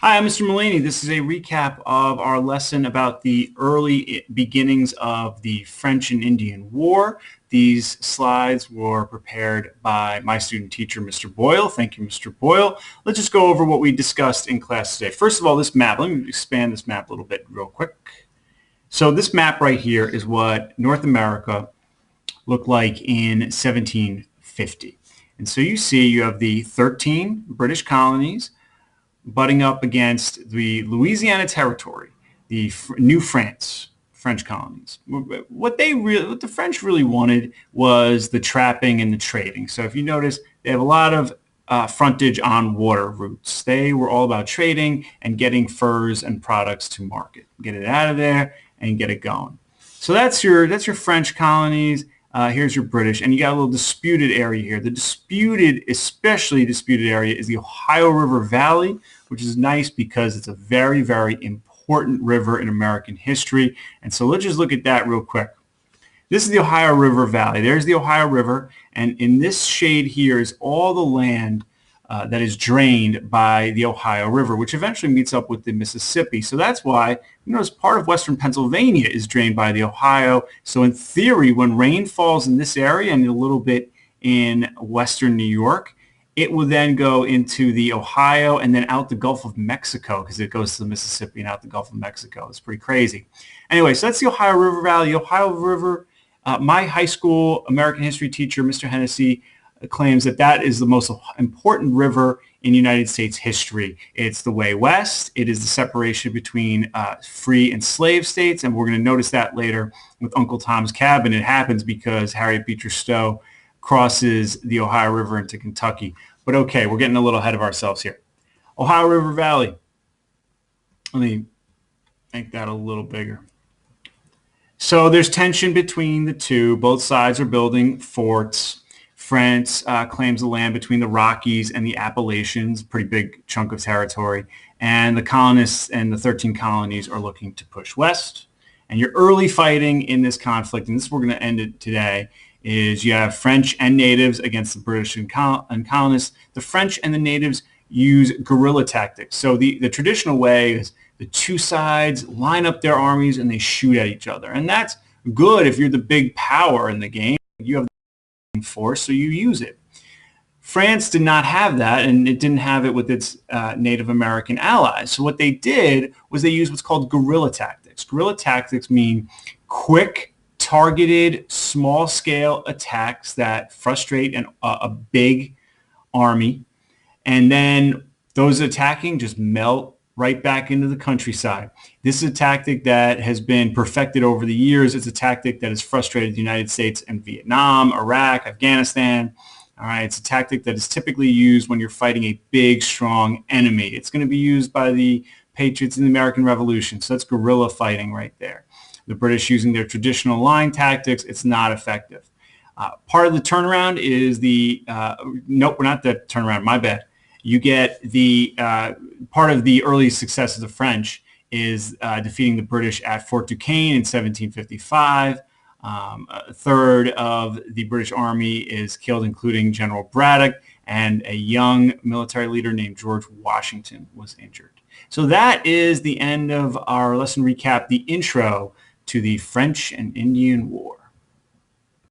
Hi, I'm Mr. Mullaney. This is a recap of our lesson about the early beginnings of the French and Indian War. These slides were prepared by my student teacher, Mr. Boyle. Thank you, Mr. Boyle. Let's just go over what we discussed in class today. First of all, this map, let me expand this map a little bit real quick. So this map right here is what North America looked like in 1750. And so you see you have the 13 British colonies butting up against the Louisiana Territory, the New France, French colonies. What the French really wanted was the trapping and the trading. So if you notice, they have a lot of frontage on water routes. They were all about trading and getting furs and products to market. Get it out of there and get it going. So that's your French colonies. Here's your British, and you got a little disputed area here. The especially disputed area is the Ohio River Valley, which is nice because it's a very, very important river in American history. And so let's just look at that real quick. This is the Ohio River Valley. There's the Ohio River, and in this shade here is all the land that is drained by the Ohio River, which eventually meets up with the Mississippi. So that's why, you notice part of western Pennsylvania is drained by the Ohio. So in theory, when rain falls in this area and a little bit in western New York, it will then go into the Ohio and then out the Gulf of Mexico because it goes to the Mississippi and out the Gulf of Mexico. It's pretty crazy. Anyway, so that's the Ohio River Valley. The Ohio River, my high school American history teacher, Mr. Hennessy, claims that that is the most important river in United States history. It's the way west. It is the separation between free and slave states, and we're going to notice that later with Uncle Tom's Cabin. It happens because Harriet Beecher Stowe crosses the Ohio River into Kentucky. But okay, we're getting a little ahead of ourselves here. Ohio River Valley. Let me make that a little bigger. So there's tension between the two. Both sides are building forts. France claims the land between the Rockies and the Appalachians, pretty big chunk of territory. And the colonists and the 13 colonies are looking to push west. And your early fighting in this conflict, and this is where we're going to end it today, is you have French and natives against the British and colonists. The French and the natives use guerrilla tactics. So the traditional way is the two sides line up their armies and they shoot at each other. And that's good if you're the big power in the game. You have the force, so you use it. France did not have that, and it didn't have it with its Native American allies. So what they did was they used what's called guerrilla tactics. Guerrilla tactics mean quick, targeted, small-scale attacks that frustrate a big army, and then those attacking just melt right back into the countryside. This is a tactic that has been perfected over the years. It's a tactic that has frustrated the United States and Vietnam, Iraq, Afghanistan. All right, it's a tactic that is typically used when you're fighting a big, strong enemy. It's going to be used by the Patriots in the American Revolution. So that's guerrilla fighting right there. The British using their traditional line tactics, it's not effective. Part of the turnaround is nope, we're not the turnaround, my bad. You get the part of the early success of the French is defeating the British at Fort Duquesne in 1755. A third of the British army is killed, including General Braddock, and a young military leader named George Washington was injured. So that is the end of our lesson recap, the intro to the French and Indian War.